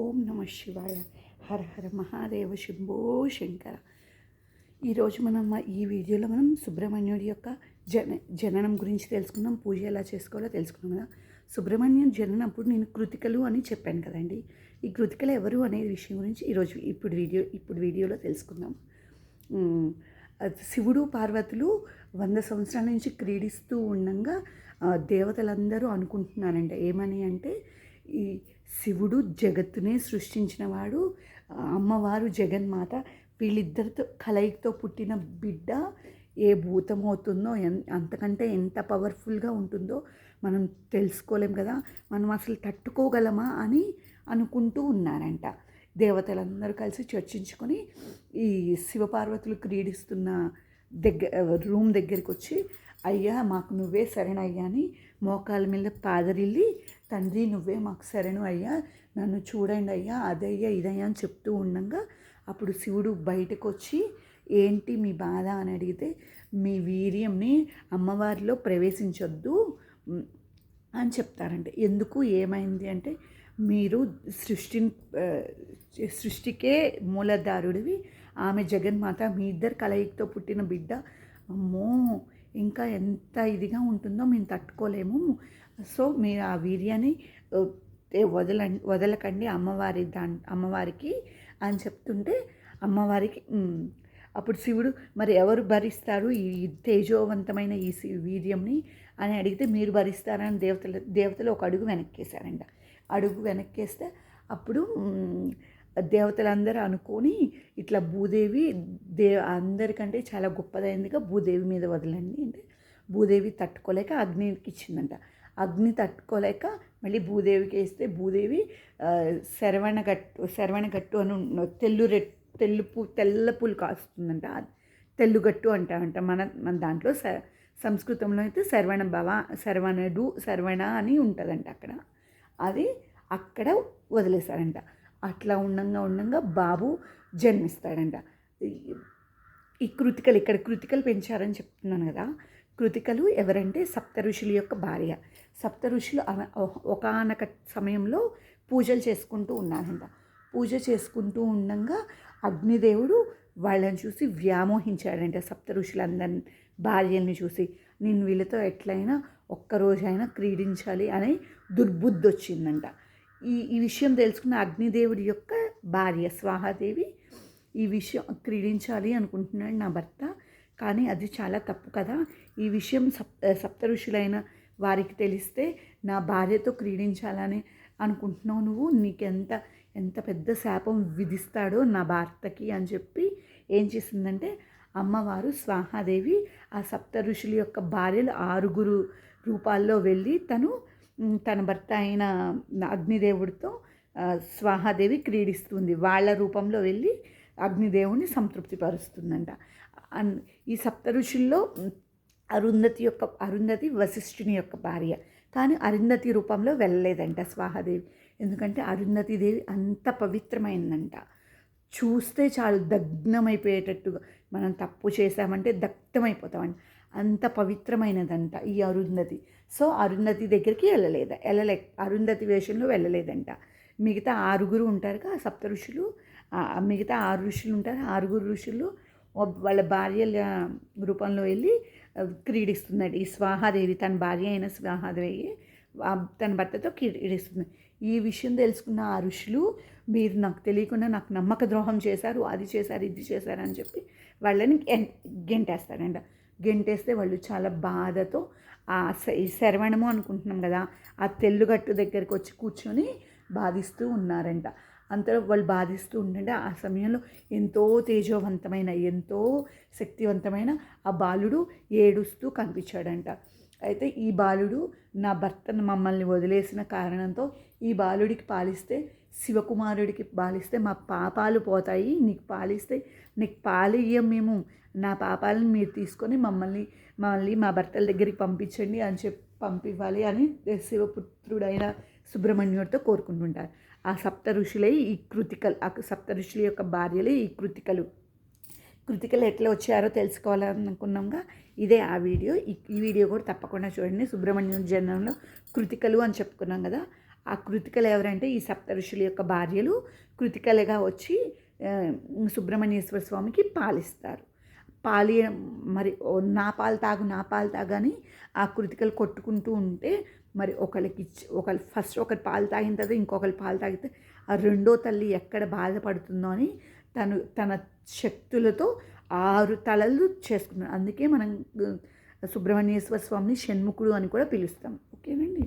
ఓం నమ శివాయ. హర హర మహాదేవ శంభో శంకర. ఈరోజు ఈ వీడియోలో మనం సుబ్రహ్మణ్యుడి యొక్క జననం గురించి తెలుసుకుందాం. పూజ ఎలా చేసుకోవాలో తెలుసుకున్నాం కదా. సుబ్రహ్మణ్యం జననప్పుడు నేను కృతికలు అని చెప్పాను కదండి. ఈ కృతికలు ఎవరు అనే విషయం గురించి ఈరోజు ఇప్పుడు వీడియోలో తెలుసుకుందాం. శివుడు పార్వతులు 100 సంవత్సరాల నుంచి క్రీడిస్తూ ఉండగా దేవతలందరూ అనుకుంటున్నారంట ఏమని అంటే, ఈ శివుడు జగత్తునే సృష్టించినవాడు, అమ్మవారు జగన్మాత, వీళ్ళిద్దరితో కలయికతో పుట్టిన బిడ్డ ఏ భూతమవుతుందో, అంతకంటే ఎంత పవర్ఫుల్గా ఉంటుందో మనం తెలుసుకోలేం కదా. మనం అసలు తట్టుకోగలమా అని అనుకుంటూ ఉన్నారంట. దేవతలందరూ కలిసి చర్చించుకొని ఈ శివపార్వతులు క్రీడిస్తున్న రూమ్ దగ్గరికి వచ్చి, అయ్యా మాకు నువ్వే శరణయ్యా అని మోకాల మీద పాదరిల్లి, తండ్రి నువ్వే మాకు శరణు అయ్యా, నన్ను చూడండి అయ్యా, అదయ్యా ఇదయ్యా అని చెప్తూ ఉండగా అప్పుడు శివుడు బయటకు వచ్చి, ఏంటి మీ బాధ అని అడిగితే, మీ వీర్యంని అమ్మవారిలో ప్రవేశించొద్దు అని చెప్తారంటే. ఎందుకు ఏమైంది అంటే, మీరు సృష్టికే మూలధారుడివి, ఆమె జగన్మాత, మీ ఇద్దరు కలయికతో పుట్టిన బిడ్డ, అమ్మో ఇంకా ఎంత ఇదిగా ఉంటుందో మేము తట్టుకోలేము. సో మీరు ఆ వీర్యాన్ని వదలకండి అమ్మవారికి అని చెప్తుంటే, అమ్మవారికి అప్పుడు శివుడు, మరి ఎవరు భరిస్తారు ఈ తేజోవంతమైన ఈ వీర్యంని అని అడిగితే, మీరు భరిస్తారని దేవతలు ఒక అడుగు వెనక్కేశారంట. అడుగు వెనక్కేస్తే అప్పుడు దేవతలందరూ అనుకొని, ఇట్లా భూదేవి అందరికంటే చాలా గొప్పదైందిగా భూదేవి మీద వదలండి అంటే, భూదేవి తట్టుకోలేక అగ్నికి ఇచ్చిందంట. అగ్ని తట్టుకోలేక మళ్ళీ భూదేవికి వేస్తే, భూదేవి శరవణగట్టు అని తెల్ల పూలు కాస్తుందంట. తెల్లుగట్టు అంటారంట. మన దాంట్లో సంస్కృతంలో అయితే శరవణ అని ఉంటుందంట. అది అక్కడ వదిలేశారంట. అట్లా ఉండంగా బాబు జన్మిస్తాడంట. ఈ ఇక్కడ కృతికలు పెంచారని చెప్తున్నాను కదా. కృతికలు ఎవరంటే సప్త ఋషుల యొక్క భార్య. సప్త ఋషులు ఒకానొక సమయంలో పూజలు చేసుకుంటూ ఉన్నారంట. పూజ చేసుకుంటూ ఉండగా అగ్నిదేవుడు వాళ్ళని చూసి వ్యామోహించాడంట. సప్త ఋషులందరి భార్యల్ని చూసి, నేను వీళ్ళతో ఎట్లయినా ఒక్కరోజైనా క్రీడించాలి అనే దుర్బుద్ధి వచ్చిందంట. ఈ విషయం తెలుసుకున్న అగ్నిదేవుడి యొక్క భార్య స్వాహాదేవి, ఈ విషయం క్రీడించాలి అనుకుంటున్నాడు నా భర్త, కానీ అది చాలా తప్పు కదా, ఈ విషయం సప్త ఋషులైన వారికి తెలిస్తే నా భార్యతో క్రీడించాలని అనుకుంటున్నావు నువ్వు, ఎంత పెద్ద శాపం విధిస్తాడో నా భర్తకి అని చెప్పి ఏం చేసిందంటే, అమ్మవారు స్వాహాదేవి ఆ సప్త ఋషుల యొక్క భార్యలు 6 రూపాల్లో వెళ్ళి తన భర్త అయిన అగ్నిదేవుడితో స్వాహాదేవి క్రీడిస్తుంది. వాళ్ళ రూపంలో వెళ్ళి అగ్నిదేవుని సంతృప్తిపరుస్తుందంట. ఈ సప్త ఋషుల్లో అరుంధతి వశిష్ఠుని యొక్క భార్య, కానీ అరుంధతి రూపంలో వెళ్ళలేదంట స్వాహాదేవి. ఎందుకంటే అరుంధతీదేవి అంత పవిత్రమైందంట. చూస్తే చాలు దగ్నమైపోయేటట్టుగా, మనం తప్పు చేశామంటే దగ్ధమైపోతామంట, అంత పవిత్రమైనదంట ఈ అరుంధతి. సో అరుంధతి దగ్గరికి అరుంధతి వేషంలో వెళ్ళలేదంట. మిగతా 6 ఉంటారుగా సప్త ఋషులు, మిగతా 6 ఋషులు ఉంటారు. 6 ఋషులు వాళ్ళ భార్యల రూపంలో వెళ్ళి క్రీడిస్తున్నాడు. ఈ స్వాహాదేవి తన భార్య అయిన స్వాహాదేవి తన భర్తతో క్రీడిస్తుంది. ఈ విషయం తెలుసుకున్న ఆ ఋషులు, మీరు నాకు తెలియకుండా నాకు నమ్మక ద్రోహం చేశారు, అది చేశారు ఇది చేశారు అని చెప్పి వాళ్ళని గెంటేస్తారంట. గెంటేస్తే వాళ్ళు చాలా బాధతో ఈ శరవణము అనుకుంటున్నాం కదా, ఆ తెల్లుగట్టు దగ్గరికి వచ్చి కూర్చొని బాధిస్తూ ఉన్నారంట. అంతలో వాళ్ళు బాధిస్తూ ఉండంటే ఆ సమయంలో ఎంతో తేజోవంతమైన, ఎంతో శక్తివంతమైన ఆ బాలుడు ఏడుస్తూ కనిపించాడంట. అయితే ఈ బాలుడు, నా భర్తను మమ్మల్ని వదిలేసిన కారణంతో ఈ బాలుడికి పాలిస్తే, శివకుమారుడికి పాలిస్తే మా పాపాలు పోతాయి, నీకు పాలియ్యం మేము, నా పాపాలను మీరు తీసుకొని మమ్మల్ని మా భర్తల దగ్గరికి పంపించండి అని చెప్పి పంపివ్వాలి అని శివపుత్రుడైన సుబ్రహ్మణ్యుడితో కోరుకుంటుంటారు. ఆ సప్త ఋషులే ఈ కృతికలు, ఆ సప్త ఋషుల యొక్క భార్యలే ఈ కృతికలు. ఎట్లా వచ్చారో తెలుసుకోవాలనుకున్నాంగా, ఇదే ఆ వీడియో. ఈ వీడియో కూడా తప్పకుండా చూడండి. సుబ్రహ్మణ్యం జననంలో కృతికలు అని చెప్పుకున్నాం కదా, ఆ కృతికలు ఎవరంటే ఈ సప్త ఋషుల యొక్క భార్యలు కృతికలుగా వచ్చి సుబ్రహ్మణ్యేశ్వర స్వామికి పాలిస్తారు. పాలి మరి నా పాలు తాగు నా పాలు తాగని ఆ కృతికలు కొట్టుకుంటూ ఉంటే మరి ఒకళ్ళు ఫస్ట్ ఒకరి పాలు తాగిన తర్వాత ఇంకొకరి పాలు తాగితే ఆ రెండో తల్లి ఎక్కడ బాధపడుతుందో అని తన శక్తులతో 6 తలలు చేసుకున్నాడు. అందుకే మనం సుబ్రహ్మణ్యేశ్వర స్వామిని షణ్ముఖుడు అని కూడా పిలుస్తాం. ఓకేనండి.